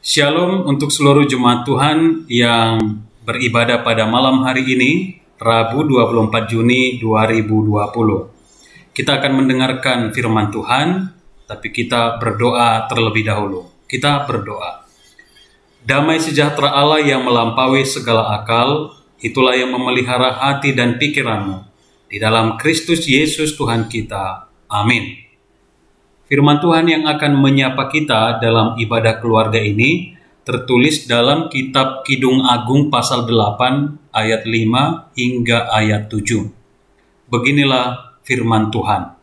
Shalom untuk seluruh jemaat Tuhan yang beribadah pada malam hari ini, Rabu 24 Juni 2020. Kita akan mendengarkan firman Tuhan, tapi kita berdoa terlebih dahulu. Kita berdoa. Damai sejahtera Allah yang melampaui segala akal, itulah yang memelihara hati dan pikiranmu. Di dalam Kristus Yesus Tuhan kita. Amin. Firman Tuhan yang akan menyapa kita dalam ibadah keluarga ini tertulis dalam kitab Kidung Agung pasal 8 ayat 5 hingga ayat 7. Beginilah firman Tuhan.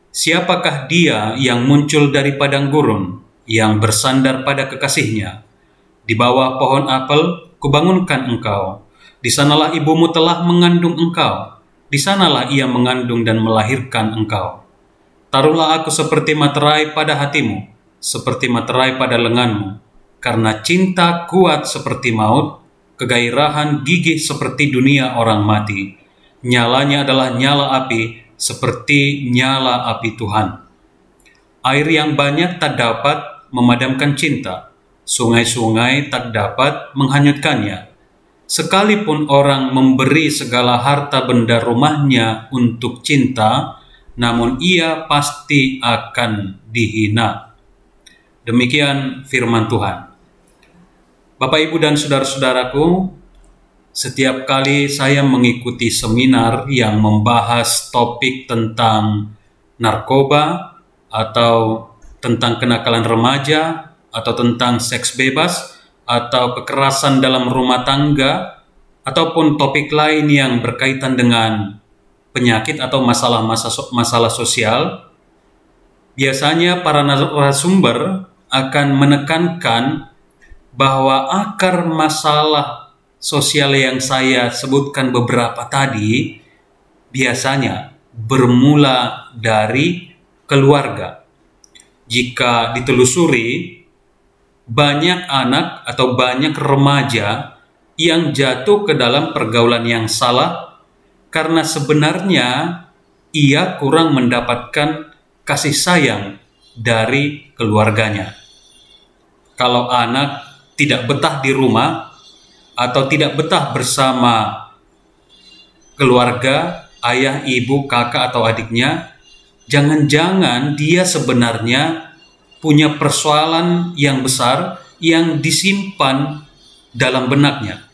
Siapakah dia yang muncul dari padang gurun, yang bersandar pada kekasihnya? Di bawah pohon apel kubangunkan engkau. Di sanalah ibumu telah mengandung engkau. Di sanalah ia mengandung dan melahirkan engkau. Taruhlah aku seperti materai pada hatimu, seperti materai pada lenganmu, karena cinta kuat seperti maut, kegairahan gigih seperti dunia orang mati. Nyalanya adalah nyala api, seperti nyala api Tuhan. Air yang banyak tak dapat memadamkan cinta, sungai-sungai tak dapat menghanyutkannya. Sekalipun orang memberi segala harta benda rumahnya untuk cinta, namun ia pasti akan dihina. Demikian firman Tuhan. Bapak, Ibu, dan saudara-saudaraku, setiap kali saya mengikuti seminar yang membahas topik tentang narkoba, atau tentang kenakalan remaja, atau tentang seks bebas, atau kekerasan dalam rumah tangga, ataupun topik lain yang berkaitan dengan penyakit atau masalah sosial, biasanya para narasumber akan menekankan bahwa akar masalah sosial yang saya sebutkan beberapa tadi biasanya bermula dari keluarga. Jika ditelusuri, banyak anak atau banyak remaja yang jatuh ke dalam pergaulan yang salah karena sebenarnya ia kurang mendapatkan kasih sayang dari keluarganya. Kalau anak tidak betah di rumah atau tidak betah bersama keluarga, ayah, ibu, kakak, atau adiknya, jangan-jangan dia sebenarnya punya persoalan yang besar yang disimpan dalam benaknya.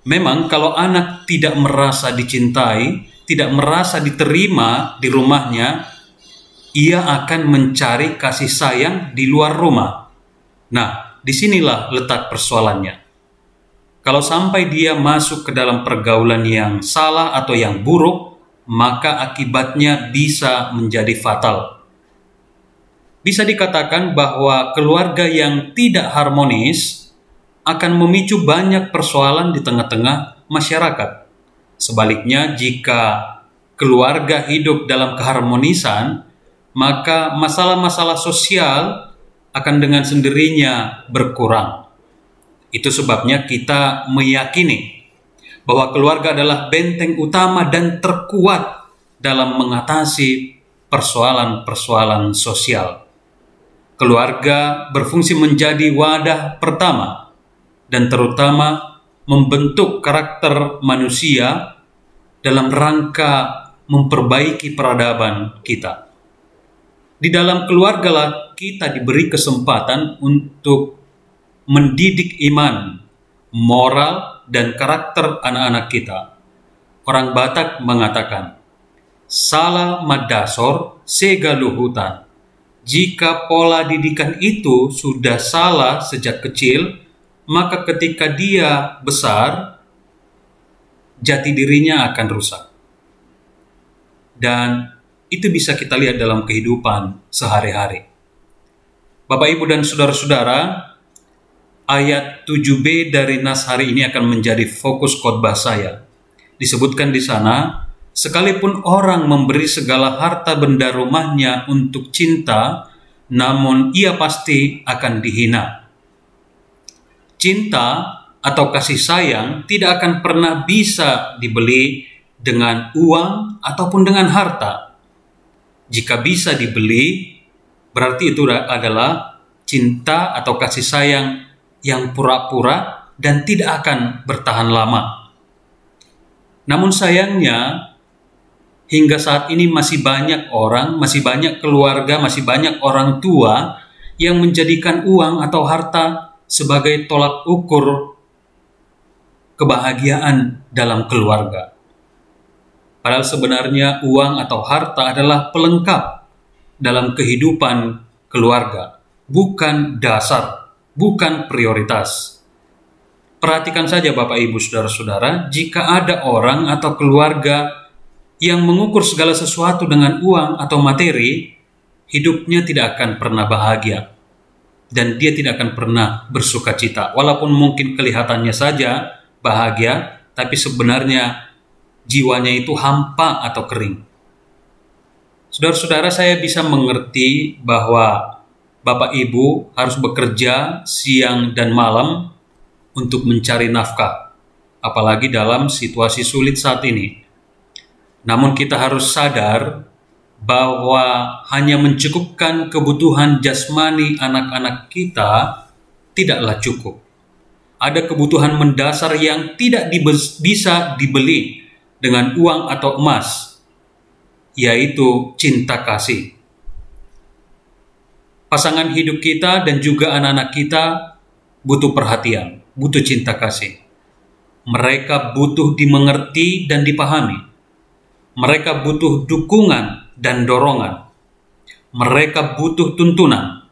Memang kalau anak tidak merasa dicintai, tidak merasa diterima di rumahnya, ia akan mencari kasih sayang di luar rumah. Nah, disinilah letak persoalannya. Kalau sampai dia masuk ke dalam pergaulan yang salah atau yang buruk, maka akibatnya bisa menjadi fatal. Bisa dikatakan bahwa keluarga yang tidak harmonis akan memicu banyak persoalan di tengah-tengah masyarakat. Sebaliknya, jika keluarga hidup dalam keharmonisan, maka masalah-masalah sosial akan dengan sendirinya berkurang. Itu sebabnya kita meyakini bahwa keluarga adalah benteng utama dan terkuat dalam mengatasi persoalan-persoalan sosial. Keluarga berfungsi menjadi wadah pertama dan terutama membentuk karakter manusia dalam rangka memperbaiki peradaban kita. Di dalam keluarga lah kita diberi kesempatan untuk mendidik iman, moral, dan karakter anak-anak kita. Orang Batak mengatakan, "Salah madasor sega luhutan." Jika pola didikan itu sudah salah sejak kecil, maka ketika dia besar, jati dirinya akan rusak. Dan itu bisa kita lihat dalam kehidupan sehari-hari. Bapak, Ibu, dan saudara-saudara, ayat 7b dari nas hari ini akan menjadi fokus khotbah saya. Disebutkan di sana, sekalipun orang memberi segala harta benda rumahnya untuk cinta, namun ia pasti akan dihina. Cinta atau kasih sayang tidak akan pernah bisa dibeli dengan uang ataupun dengan harta. Jika bisa dibeli, berarti itu adalah cinta atau kasih sayang yang pura-pura dan tidak akan bertahan lama. Namun sayangnya, hingga saat ini masih banyak orang, masih banyak keluarga, masih banyak orang tua yang menjadikan uang atau harta sebagai tolak ukur kebahagiaan dalam keluarga. Padahal sebenarnya uang atau harta adalah pelengkap dalam kehidupan keluarga, bukan dasar, bukan prioritas. Perhatikan saja Bapak Ibu Saudara-saudara, jika ada orang atau keluarga yang mengukur segala sesuatu dengan uang atau materi, hidupnya tidak akan pernah bahagia. Dan dia tidak akan pernah bersuka cita. Walaupun mungkin kelihatannya saja bahagia, tapi sebenarnya jiwanya itu hampa atau kering. Saudara-saudara, saya bisa mengerti bahwa Bapak Ibu harus bekerja siang dan malam untuk mencari nafkah, apalagi dalam situasi sulit saat ini. Namun kita harus sadar bahwa hanya mencukupkan kebutuhan jasmani anak-anak kita tidaklah cukup. Ada kebutuhan mendasar yang tidak bisa dibeli dengan uang atau emas, yaitu cinta kasih. Pasangan hidup kita dan juga anak-anak kita butuh perhatian, butuh cinta kasih. Mereka butuh dimengerti dan dipahami. Mereka butuh dukungan dan dorongan. Mereka butuh tuntunan.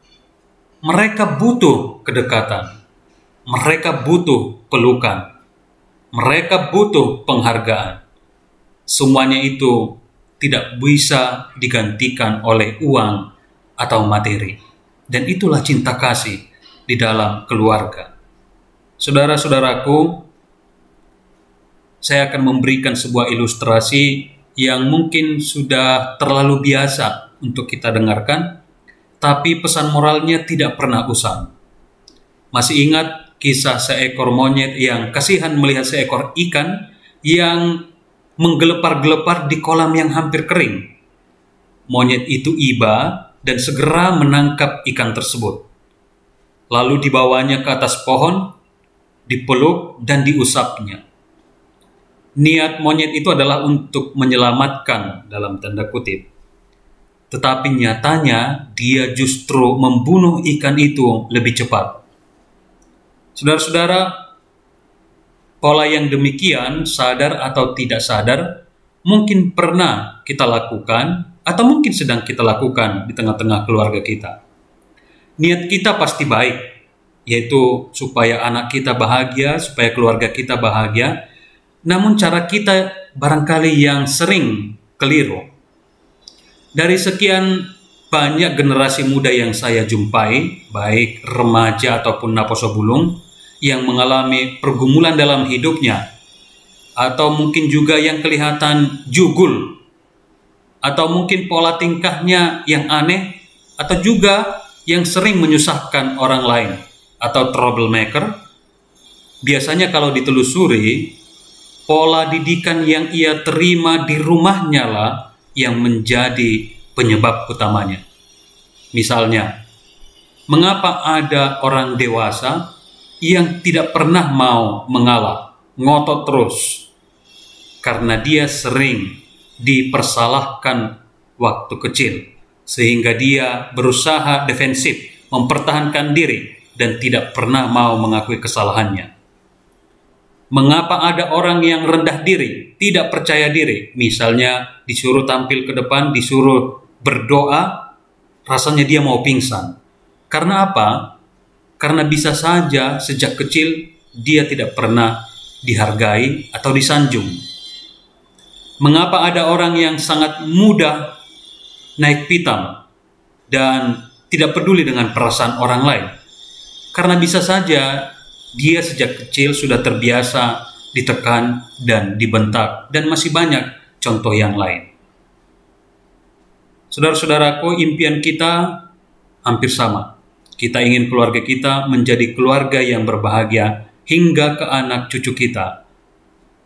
Mereka butuh kedekatan. Mereka butuh pelukan. Mereka butuh penghargaan. Semuanya itu tidak bisa digantikan oleh uang atau materi. Dan itulah cinta kasih di dalam keluarga. Saudara-saudaraku, saya akan memberikan sebuah ilustrasi yang mungkin sudah terlalu biasa untuk kita dengarkan, tapi pesan moralnya tidak pernah usang. Masih ingat kisah seekor monyet yang kasihan melihat seekor ikan yang menggelepar-gelepar di kolam yang hampir kering? Monyet itu iba dan segera menangkap ikan tersebut. Lalu dibawanya ke atas pohon, dipeluk dan diusapnya. Niat monyet itu adalah untuk menyelamatkan dalam tanda kutip. Tetapi nyatanya dia justru membunuh ikan itu lebih cepat. Saudara-saudara, pola yang demikian, sadar atau tidak sadar, mungkin pernah kita lakukan atau mungkin sedang kita lakukan di tengah-tengah keluarga kita. Niat kita pasti baik, yaitu supaya anak kita bahagia, supaya keluarga kita bahagia. Namun cara kita barangkali yang sering keliru. Dari sekian banyak generasi muda yang saya jumpai, baik remaja ataupun naposo bulung, yang mengalami pergumulan dalam hidupnya, atau mungkin juga yang kelihatan jugul, atau mungkin pola tingkahnya yang aneh, atau juga yang sering menyusahkan orang lain, atau troublemaker. Biasanya kalau ditelusuri, pola didikan yang ia terima di rumahnya lah yang menjadi penyebab utamanya. Misalnya, mengapa ada orang dewasa yang tidak pernah mau mengalah, ngotot terus? Karena dia sering dipersalahkan waktu kecil, sehingga dia berusaha defensif, mempertahankan diri, dan tidak pernah mau mengakui kesalahannya. Mengapa ada orang yang rendah diri, tidak percaya diri, misalnya disuruh tampil ke depan, disuruh berdoa, rasanya dia mau pingsan. Karena apa? Karena bisa saja sejak kecil dia tidak pernah dihargai atau disanjung. Mengapa ada orang yang sangat mudah naik pitam dan tidak peduli dengan perasaan orang lain? Karena bisa saja dia sejak kecil sudah terbiasa ditekan dan dibentak, dan masih banyak contoh yang lain. Saudara-saudaraku, impian kita hampir sama. Kita ingin keluarga kita menjadi keluarga yang berbahagia hingga ke anak cucu kita.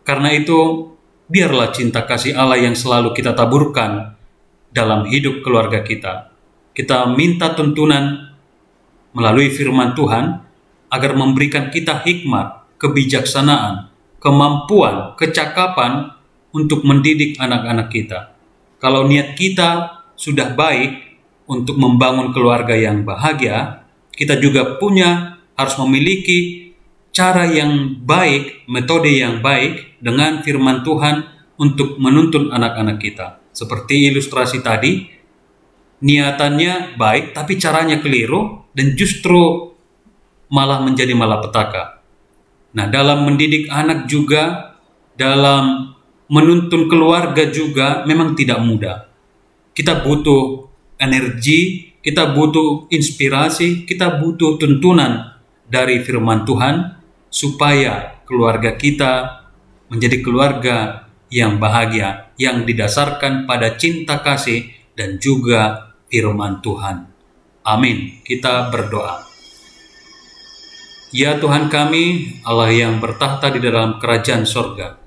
Karena itu, biarlah cinta kasih Allah yang selalu kita taburkan dalam hidup keluarga kita. Kita minta tuntunan melalui firman Tuhan agar memberikan kita hikmat, kebijaksanaan, kemampuan, kecakapan untuk mendidik anak-anak kita. Kalau niat kita sudah baik untuk membangun keluarga yang bahagia, kita juga harus memiliki cara yang baik, metode yang baik dengan firman Tuhan untuk menuntun anak-anak kita. Seperti ilustrasi tadi, niatannya baik tapi caranya keliru dan justru malah menjadi malapetaka. Nah, dalam mendidik anak juga, dalam menuntun keluarga juga memang tidak mudah. Kita butuh energi, kita butuh inspirasi, kita butuh tuntunan dari firman Tuhan supaya keluarga kita menjadi keluarga yang bahagia, yang didasarkan pada cinta kasih dan juga firman Tuhan. Amin. Kita berdoa. Ya Tuhan kami, Allah yang bertahta di dalam kerajaan sorga,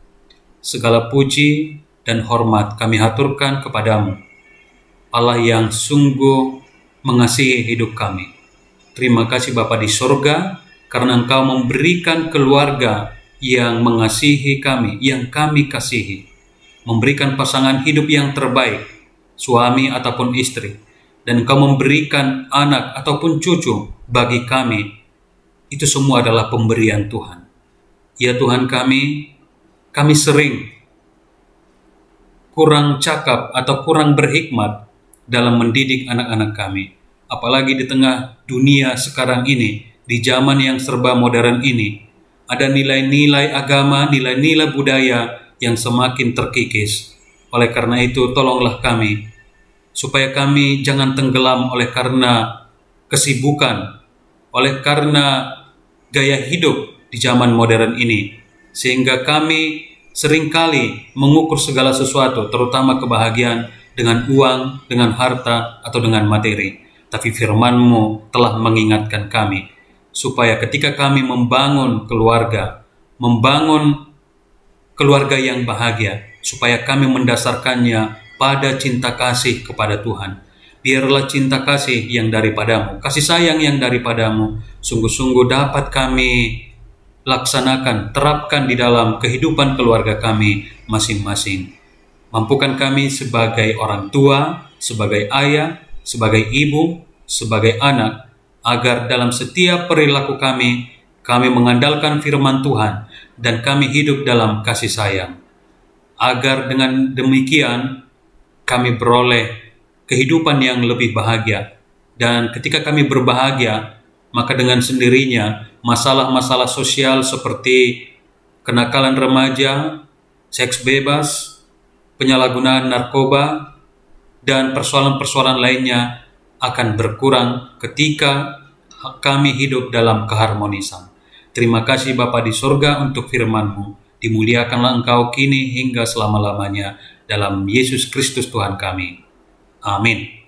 segala puji dan hormat kami haturkan kepadamu, Allah yang sungguh mengasihi hidup kami. Terima kasih Bapa di sorga, karena Engkau memberikan keluarga yang mengasihi kami, yang kami kasihi. Memberikan pasangan hidup yang terbaik, suami ataupun istri. Dan Engkau memberikan anak ataupun cucu bagi kami. Itu semua adalah pemberian Tuhan. Ya Tuhan kami sering kurang cakap atau kurang berhikmat dalam mendidik anak-anak kami. Apalagi di tengah dunia sekarang ini, di zaman yang serba modern ini, ada nilai-nilai agama, nilai-nilai budaya yang semakin terkikis. Oleh karena itu, tolonglah kami, supaya kami jangan tenggelam oleh karena kesibukan, oleh karena gaya hidup di zaman modern ini, sehingga kami seringkali mengukur segala sesuatu, terutama kebahagiaan, dengan uang, dengan harta, atau dengan materi. Tapi firman-Mu telah mengingatkan kami, supaya ketika kami membangun keluarga yang bahagia, supaya kami mendasarkannya pada cinta kasih kepada Tuhan. Biarlah cinta kasih yang daripadamu, kasih sayang yang daripadamu, sungguh-sungguh dapat kami laksanakan, terapkan di dalam kehidupan keluarga kami masing-masing. Mampukan kami sebagai orang tua, sebagai ayah, sebagai ibu, sebagai anak, agar dalam setiap perilaku kami mengandalkan firman Tuhan dan kami hidup dalam kasih sayang. Agar dengan demikian kami beroleh kehidupan yang lebih bahagia. Dan ketika kami berbahagia, maka dengan sendirinya masalah-masalah sosial seperti kenakalan remaja, seks bebas, penyalahgunaan narkoba, dan persoalan-persoalan lainnya akan berkurang ketika kami hidup dalam keharmonisan. Terima kasih Bapa di sorga untuk firman-Mu. Dimuliakanlah Engkau kini hingga selama-lamanya dalam Yesus Kristus Tuhan kami. Amin.